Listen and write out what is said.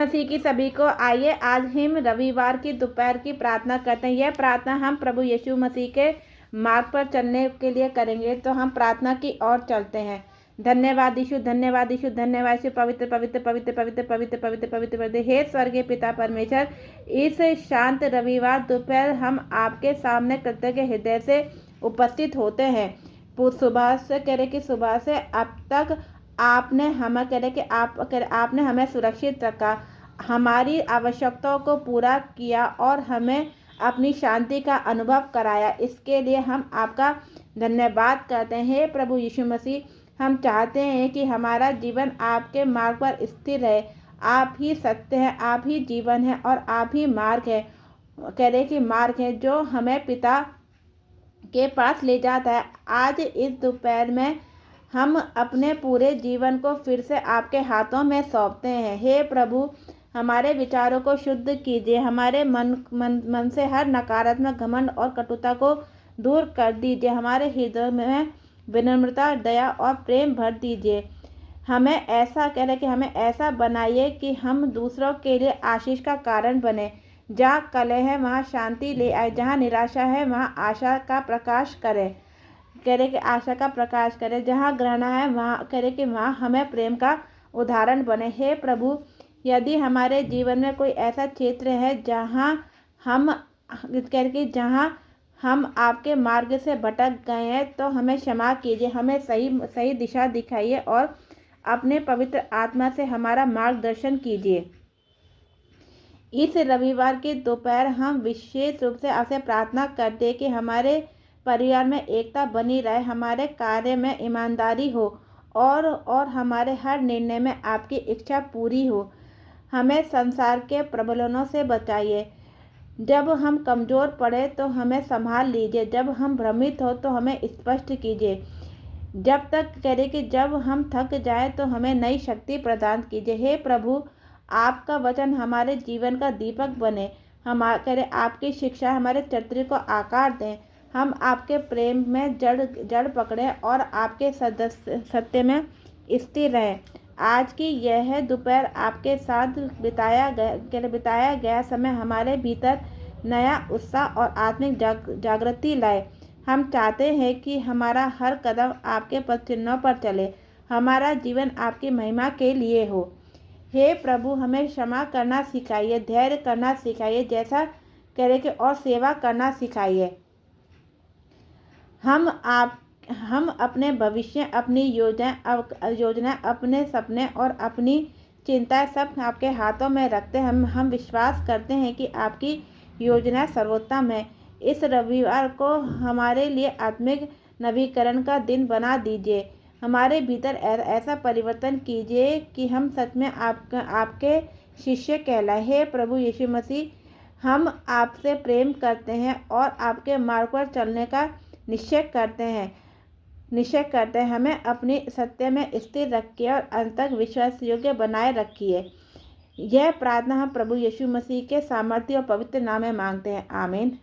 मसीह की सभी को आइए आज हम रविवार की दोपहर की प्रार्थना करते हैं। यह प्रार्थना हम प्रभु यीशु मसीह के मार्ग पर चलने के लिए करेंगे। तो हम प्रार्थना की ओर चलते हैं। धन्यवाद यीशु, धन्यवाद यीशु, धन्यवाद यीशु। पवित्र पवित्र पवित्र पवित्र पवित्र पवित्र पवित्र पवित्र हे स्वर्गीय पिता परमेश्वर, इस शांत रविवार दोपहर हम आपके सामने कृतज्ञ हृदय से उपस्थित होते हैं। सुबह से करे कि सुबह से अब तक आपने हमें करे कि आपने हमें सुरक्षित रखा, हमारी आवश्यकताओं को पूरा किया और हमें अपनी शांति का अनुभव कराया। इसके लिए हम आपका धन्यवाद करते हैं। हे प्रभु यीशु मसीह, हम चाहते हैं कि हमारा जीवन आपके मार्ग पर स्थिर रहे। आप ही सत्य है, आप ही जीवन है और आप ही मार्ग है, करे कि मार्ग है जो हमें पिता के पास ले जाता है। आज इस दोपहर में हम अपने पूरे जीवन को फिर से आपके हाथों में सौंपते हैं। हे प्रभु, हमारे विचारों को शुद्ध कीजिए, हमारे मन से हर नकारात्मक घमंड और कटुता को दूर कर दीजिए, हमारे हृदय में विनम्रता, दया और प्रेम भर दीजिए। हमें ऐसा बनाइए कि हम दूसरों के लिए आशीष का कारण बने। जहाँ कलह है वहाँ शांति ले आए, जहाँ निराशा है वहाँ आशा का प्रकाश करे, आशा का प्रकाश करे। जहाँ घृणा है वहाँ कि वहाँ हमें प्रेम का उदाहरण बने। हे प्रभु, यदि हमारे जीवन में कोई ऐसा क्षेत्र है जहाँ हम आपके मार्ग से भटक गए हैं, तो हमें क्षमा कीजिए, हमें सही दिशा दिखाइए और अपने पवित्र आत्मा से हमारा मार्गदर्शन कीजिए। इस रविवार के दोपहर हम विशेष रूप से आपसे प्रार्थना करते हैं कि हमारे परिवार में एकता बनी रहे, हमारे कार्य में ईमानदारी हो और हमारे हर निर्णय में आपकी इच्छा पूरी हो। हमें संसार के प्रबंधनों से बचाइए। जब हम कमज़ोर पड़े तो हमें संभाल लीजिए, जब हम भ्रमित हो तो हमें स्पष्ट कीजिए, जब हम थक जाए तो हमें नई शक्ति प्रदान कीजिए। हे प्रभु, आपका वचन हमारे जीवन का दीपक बने, आपकी शिक्षा हमारे चरित्र को आकार दें, हम आपके प्रेम में जड़ पकड़ें और आपके सत्य में स्थिर रहें। आज की यह दोपहर आपके साथ बिताया गया समय हमारे भीतर नया उत्साह और आत्मिक जागृति लाए। हम चाहते हैं कि हमारा हर कदम आपके पद चिन्हों पर चले, हमारा जीवन आपकी महिमा के लिए हो। हे प्रभु, हमें क्षमा करना सिखाइए, धैर्य करना सिखाइए, जैसा और सेवा करना सिखाइए। हम अपने भविष्य, अपनी योजना, अपने सपने और अपनी चिंताएं सब आपके हाथों में रखते हैं। हम विश्वास करते हैं कि आपकी योजना सर्वोत्तम है। इस रविवार को हमारे लिए आत्मिक नवीकरण का दिन बना दीजिए। हमारे भीतर ऐसा परिवर्तन कीजिए कि हम सच में आपके शिष्य कहलाए। हे प्रभु यीशु मसीह, हम आपसे प्रेम करते हैं और आपके मार्ग पर चलने का निश्चय करते हैं। हमें अपनी सत्य में स्थिर रखिए और अंत तक विश्वास योग्य बनाए रखिए। यह प्रार्थना हम प्रभु यीशु मसीह के सामर्थ्य और पवित्र नाम में मांगते हैं। आमीन।